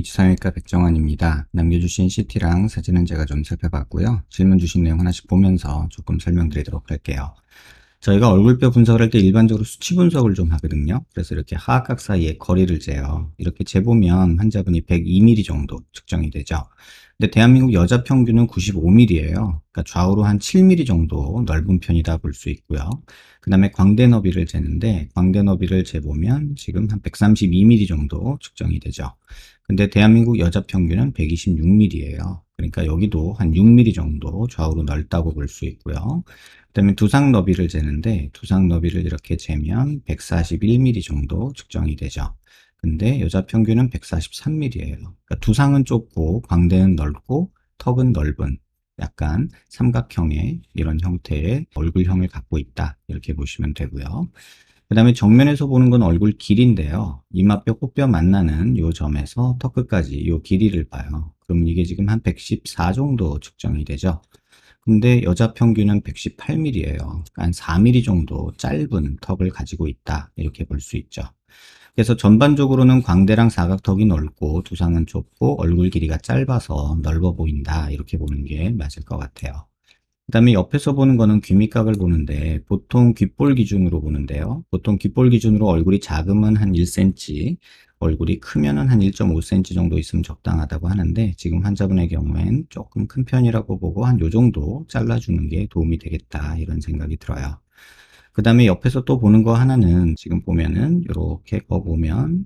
H 성형외과 백정환입니다. 남겨주신 CT랑 사진은 제가 좀 살펴봤고요. 질문 주신 내용 하나씩 보면서 조금 설명드리도록 할게요. 저희가 얼굴뼈 분석을 할 때 일반적으로 수치 분석을 좀 하거든요. 그래서 이렇게 하악각 사이에 거리를 재요. 이렇게 재보면 환자분이 102mm 정도 측정이 되죠. 근데 대한민국 여자 평균은 95mm예요. 그러니까 좌우로 한 7mm 정도 넓은 편이다 볼 수 있고요. 그 다음에 광대 너비를 재는데 광대 너비를 재보면 지금 한 132mm 정도 측정이 되죠. 근데 대한민국 여자 평균은 126mm예요. 그러니까 여기도 한 6mm 정도 좌우로 넓다고 볼 수 있고요. 그 다음에 두상 너비를 재는데 두상 너비를 이렇게 재면 141mm 정도 측정이 되죠. 근데 여자 평균은 143mm예요. 그러니까 두상은 좁고 광대는 넓고 턱은 넓은 약간 삼각형의 이런 형태의 얼굴형을 갖고 있다. 이렇게 보시면 되고요. 그 다음에 정면에서 보는 건 얼굴 길인데요. 이마뼈, 코뼈 만나는 요 점에서 턱 끝까지 요 길이를 봐요. 그럼 이게 지금 한 114 정도 측정이 되죠. 근데 여자 평균은 118mm예요. 한 4mm 정도 짧은 턱을 가지고 있다. 이렇게 볼 수 있죠. 그래서 전반적으로는 광대랑 사각턱이 넓고 두상은 좁고 얼굴 길이가 짧아서 넓어 보인다. 이렇게 보는 게 맞을 것 같아요. 그 다음에 옆에서 보는 거는 귀밑각을 보는데 보통 귓볼 기준으로 보는데요. 보통 귓볼 기준으로 얼굴이 작으면 한 1cm, 얼굴이 크면은 한 1.5cm 정도 있으면 적당하다고 하는데 지금 환자분의 경우엔 조금 큰 편이라고 보고 한 요 정도 잘라주는 게 도움이 되겠다 이런 생각이 들어요. 그 다음에 옆에서 또 보는 거 하나는 지금 보면은 이렇게 보면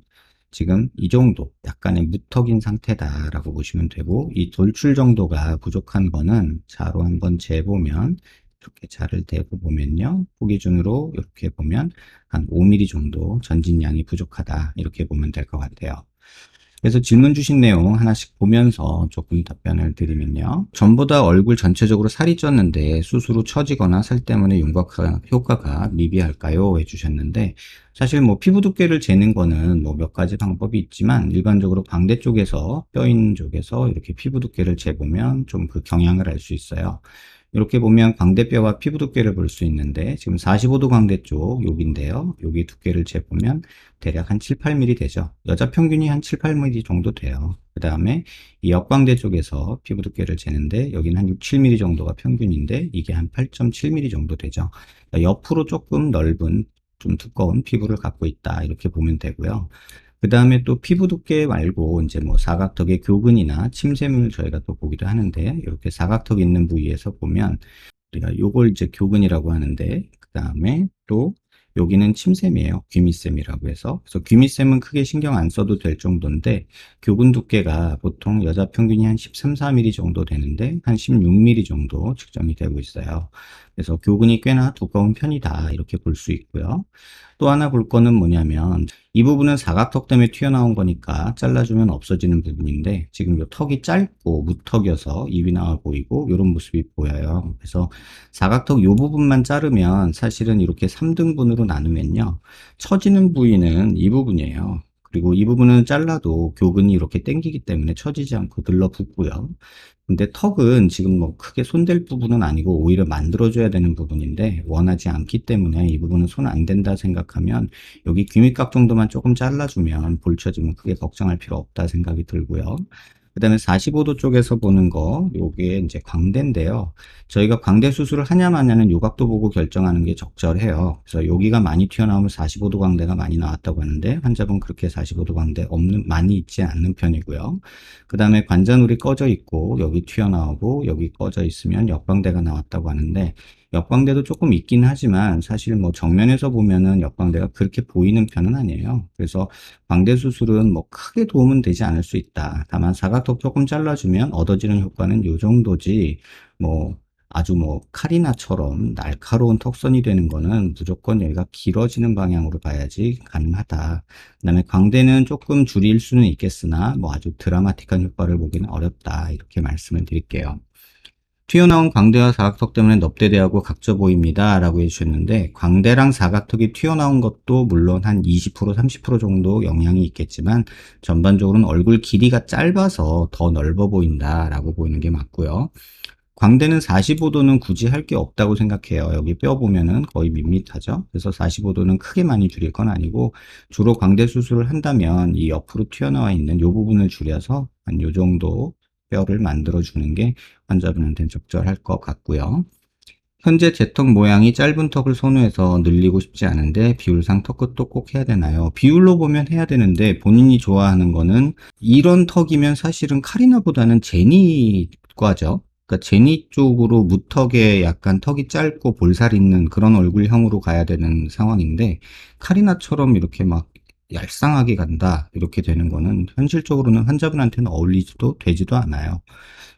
지금 이 정도 약간의 무턱인 상태다라고 보시면 되고 이 돌출 정도가 부족한 거는 자로 한번 재보면 이렇게 자를 대고 보면요. 그 기준으로 이렇게 보면 한 5mm 정도 전진량이 부족하다 이렇게 보면 될 것 같아요. 그래서 질문 주신 내용 하나씩 보면서 조금 답변을 드리면요. 전보다 얼굴 전체적으로 살이 쪘는데 수술 후 처지거나 살 때문에 윤곽 효과가 미비할까요? 해주셨는데 사실 뭐 피부 두께를 재는 거는 뭐 몇 가지 방법이 있지만 일반적으로 광대 쪽에서 뼈 있는 쪽에서 이렇게 피부 두께를 재보면 좀 그 경향을 알 수 있어요. 이렇게 보면 광대뼈와 피부 두께를 볼 수 있는데 지금 45도 광대 쪽 여기인데요. 여기 두께를 재보면 대략 한 7, 8mm 되죠. 여자 평균이 한 7, 8mm 정도 돼요. 그 다음에 이 역광대 쪽에서 피부 두께를 재는데 여기는 한 6, 7mm 정도가 평균인데 이게 한 8.7mm 정도 되죠. 그러니까 옆으로 조금 넓은 좀 두꺼운 피부를 갖고 있다 이렇게 보면 되고요. 그 다음에 또 피부 두께 말고 이제 뭐 사각턱의 교근이나 침샘을 저희가 또 보기도 하는데 이렇게 사각턱 있는 부위에서 보면 우리가 요걸 이제 교근이라고 하는데 그 다음에 또 여기는 침샘이에요. 귀밑샘이라고 해서. 그래서 귀밑샘은 크게 신경 안 써도 될 정도인데 교근 두께가 보통 여자 평균이 한 13, 14mm 정도 되는데 한 16mm 정도 측정이 되고 있어요. 그래서 교근이 꽤나 두꺼운 편이다 이렇게 볼 수 있고요. 또 하나 볼 거는 뭐냐면 이 부분은 사각턱 때문에 튀어나온 거니까 잘라주면 없어지는 부분인데 지금 이 턱이 짧고 무턱이어서 입이 나와 보이고 이런 모습이 보여요. 그래서 사각턱 이 부분만 자르면 사실은 이렇게 3등분으로 나누면요. 처지는 부위는 이 부분이에요. 그리고 이 부분은 잘라도 교근이 이렇게 당기기 때문에 처지지 않고 들러붙고요. 근데 턱은 지금 뭐 크게 손댈 부분은 아니고 오히려 만들어줘야 되는 부분인데 원하지 않기 때문에 이 부분은 손 안 된다 생각하면 여기 귀밑각 정도만 조금 잘라주면 볼 처지면 크게 걱정할 필요 없다 생각이 들고요. 그 다음에 45도 쪽에서 보는 거, 요게 이제 광대인데요. 저희가 광대 수술을 하냐 마냐는 요각도 보고 결정하는 게 적절해요. 그래서 여기가 많이 튀어나오면 45도 광대가 많이 나왔다고 하는데 환자분 그렇게 45도 광대 많이 있지 않는 편이고요. 그 다음에 관자놀이 꺼져 있고 여기 튀어나오고 여기 꺼져 있으면 역광대가 나왔다고 하는데 역광대도 조금 있긴 하지만 사실 뭐 정면에서 보면은 역광대가 그렇게 보이는 편은 아니에요. 그래서 광대 수술은 뭐 크게 도움은 되지 않을 수 있다. 다만 사각턱 조금 잘라주면 얻어지는 효과는 요 정도지 뭐 아주 뭐 카리나처럼 날카로운 턱선이 되는 거는 무조건 여기가 길어지는 방향으로 봐야지 가능하다. 그다음에 광대는 조금 줄일 수는 있겠으나 뭐 아주 드라마틱한 효과를 보기는 어렵다. 이렇게 말씀을 드릴게요. 튀어나온 광대와 사각턱 때문에 넙대대하고 각져 보입니다 라고 해주셨는데 광대랑 사각턱이 튀어나온 것도 물론 한 20% 30% 정도 영향이 있겠지만 전반적으로는 얼굴 길이가 짧아서 더 넓어 보인다 라고 보이는 게 맞고요. 광대는 45도는 굳이 할 게 없다고 생각해요. 여기 뼈 보면은 거의 밋밋하죠. 그래서 45도는 크게 많이 줄일 건 아니고, 주로 광대 수술을 한다면 이 옆으로 튀어나와 있는 이 부분을 줄여서 한 요 정도 뼈를 만들어 주는 게 환자분한테는 적절할 것 같고요. 현재 제 턱 모양이 짧은 턱을 선호해서 늘리고 싶지 않은데 비율상 턱끝도 꼭 해야 되나요? 비율로 보면 해야 되는데 본인이 좋아하는 거는 이런 턱이면 사실은 카리나보다는 제니과죠. 그러니까 제니 쪽으로 무턱에 약간 턱이 짧고 볼살 있는 그런 얼굴형으로 가야 되는 상황인데, 카리나처럼 이렇게 막 얄쌍하게 간다 이렇게 되는 거는 현실적으로는 환자분한테는 어울리지도 되지도 않아요.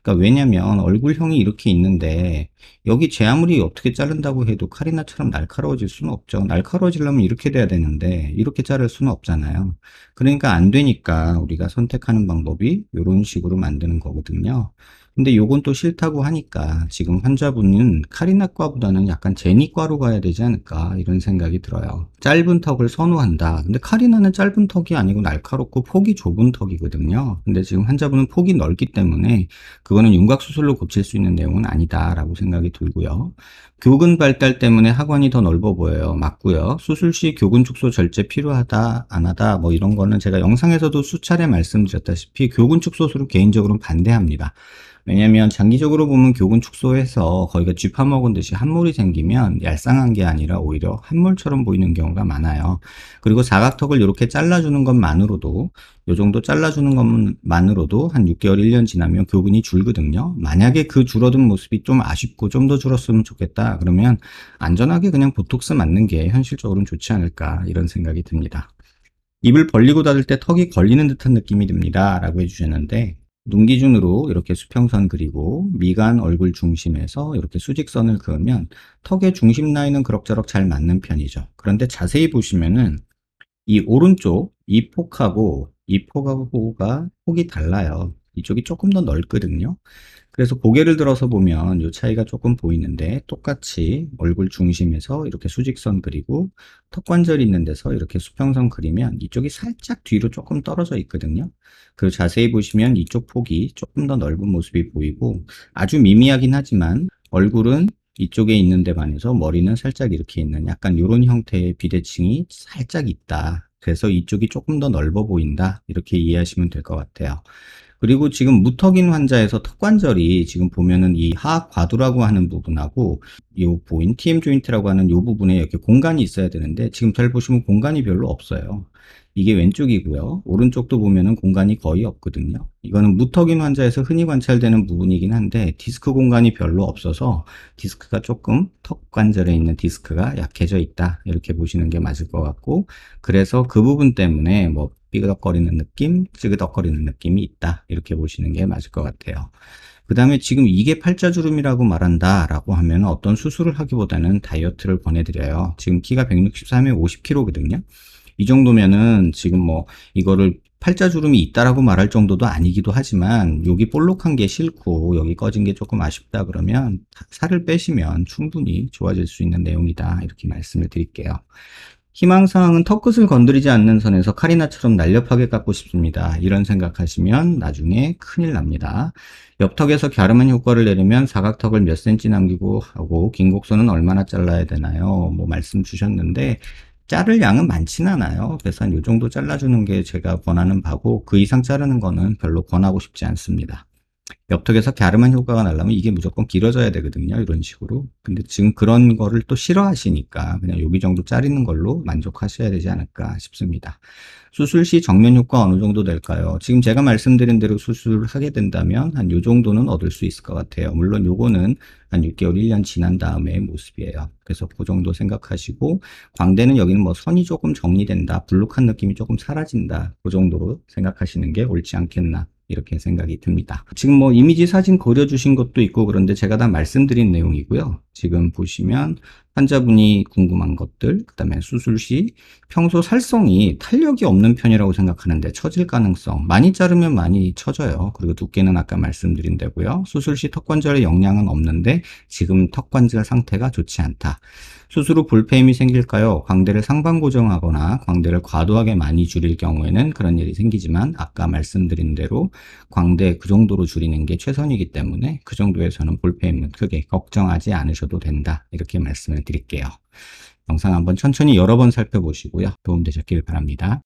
그러니까 왜냐면 얼굴형이 이렇게 있는데 여기 제 아무리 어떻게 자른다고 해도 카리나처럼 날카로워질 수는 없죠. 날카로워지려면 이렇게 돼야 되는데 이렇게 자를 수는 없잖아요. 그러니까 안 되니까 우리가 선택하는 방법이 이런 식으로 만드는 거거든요. 근데 요건 또 싫다고 하니까 지금 환자분은 카리나과보다는 약간 제니과로 가야 되지 않을까 이런 생각이 들어요. 짧은 턱을 선호한다. 근데 카리나는 짧은 턱이 아니고 날카롭고 폭이 좁은 턱이거든요. 근데 지금 환자분은 폭이 넓기 때문에 그거는 윤곽수술로 고칠 수 있는 내용은 아니다라고 생각이 들고요. 교근 발달 때문에 하관이 더 넓어 보여요. 맞고요. 수술 시 교근 축소 절제 필요하다, 안 하다, 뭐 이런 거는 제가 영상에서도 수차례 말씀드렸다시피 교근 축소술은 개인적으로는 반대합니다. 왜냐면 장기적으로 보면 교근 축소해서 거기가 쥐 파먹은 듯이 함몰이 생기면 얄쌍한 게 아니라 오히려 함몰처럼 보이는 경우가 많아요. 그리고 사각턱을 이렇게 잘라주는 것만으로도, 요 정도 잘라주는 것만으로도 한 6개월, 1년 지나면 교근이 줄거든요. 만약에 그 줄어든 모습이 좀 아쉽고 좀 더 줄었으면 좋겠다 그러면 안전하게 그냥 보톡스 맞는 게 현실적으로는 좋지 않을까 이런 생각이 듭니다. 입을 벌리고 닫을 때 턱이 걸리는 듯한 느낌이 듭니다 라고 해주셨는데, 눈 기준으로 이렇게 수평선 그리고 미간 얼굴 중심에서 이렇게 수직선을 그으면 턱의 중심 라인은 그럭저럭 잘 맞는 편이죠. 그런데 자세히 보시면은 이 오른쪽 이 폭하고 이 폭하고가 폭이 달라요. 이쪽이 조금 더 넓거든요. 그래서 고개를 들어서 보면 이 차이가 조금 보이는데, 똑같이 얼굴 중심에서 이렇게 수직선 그리고 턱 관절이 있는 데서 이렇게 수평선 그리면 이쪽이 살짝 뒤로 조금 떨어져 있거든요. 그리고 자세히 보시면 이쪽 폭이 조금 더 넓은 모습이 보이고, 아주 미미하긴 하지만 얼굴은 이쪽에 있는 데 반해서 머리는 살짝 이렇게 있는 약간 이런 형태의 비대칭이 살짝 있다. 그래서 이쪽이 조금 더 넓어 보인다. 이렇게 이해하시면 될 것 같아요. 그리고 지금 무턱인 환자에서 턱관절이 지금 보면은 이 하악 과두라고 하는 부분하고 요 보인 TM 조인트라고 하는 요 부분에 이렇게 공간이 있어야 되는데, 지금 잘 보시면 공간이 별로 없어요. 이게 왼쪽이고요. 오른쪽도 보면은 공간이 거의 없거든요. 이거는 무턱인 환자에서 흔히 관찰되는 부분이긴 한데 디스크 공간이 별로 없어서 디스크가 조금, 턱 관절에 있는 디스크가 약해져 있다 이렇게 보시는 게 맞을 것 같고, 그래서 그 부분 때문에 뭐 삐그덕거리는 느낌, 찌그덕거리는 느낌이 있다 이렇게 보시는 게 맞을 것 같아요. 그 다음에 지금 이게 팔자주름이라고 말한다 라고 하면 어떤 수술을 하기보다는 다이어트를 권해드려요. 지금 키가 163에 50kg거든요. 이 정도면은 지금 뭐 이거를 팔자주름이 있다라고 말할 정도도 아니기도 하지만, 여기 볼록한 게 싫고 여기 꺼진 게 조금 아쉽다 그러면 살을 빼시면 충분히 좋아질 수 있는 내용이다 이렇게 말씀을 드릴게요. 희망사항은 턱끝을 건드리지 않는 선에서 카리나처럼 날렵하게 깎고 싶습니다. 이런 생각하시면 나중에 큰일 납니다. 옆턱에서 갸름한 효과를 내려면 사각턱을 몇 cm 남기고 하고, 긴 곡선은 얼마나 잘라야 되나요? 뭐 말씀 주셨는데 자를 양은 많지는 않아요. 그래서 한 요 정도 잘라주는 게 제가 권하는 바고, 그 이상 자르는 거는 별로 권하고 싶지 않습니다. 옆턱에서 갸름한 효과가 나려면 이게 무조건 길어져야 되거든요. 이런 식으로. 근데 지금 그런 거를 또 싫어하시니까 그냥 여기 정도 자르는 걸로 만족하셔야 되지 않을까 싶습니다. 수술 시 정면 효과 어느 정도 될까요? 지금 제가 말씀드린 대로 수술을 하게 된다면 한 요 정도는 얻을 수 있을 것 같아요. 물론 요거는 한 6개월, 1년 지난 다음의 모습이에요. 그래서 그 정도 생각하시고, 광대는 여기는 뭐 선이 조금 정리된다, 불룩한 느낌이 조금 사라진다, 그 정도로 생각하시는 게 옳지 않겠나 이렇게 생각이 듭니다. 지금 뭐 이미지 사진 그려주신 것도 있고 그런데 제가 다 말씀드린 내용이고요. 지금 보시면 환자분이 궁금한 것들, 그 다음에 수술 시 평소 살성이 탄력이 없는 편이라고 생각하는데 처질 가능성, 많이 자르면 많이 처져요. 그리고 두께는 아까 말씀드린 대로요. 수술 시 턱관절에 영향은 없는데 지금 턱관절 상태가 좋지 않다. 수술 후 볼페임이 생길까요? 광대를 상방 고정하거나 광대를 과도하게 많이 줄일 경우에는 그런 일이 생기지만 아까 말씀드린 대로 광대 그 정도로 줄이는 게 최선이기 때문에 그 정도에서는 볼페임은 크게 걱정하지 않으셔도 된다. 이렇게 말씀을 드릴게요. 영상 한번 천천히 여러 번 살펴보시고요. 도움되셨길 바랍니다.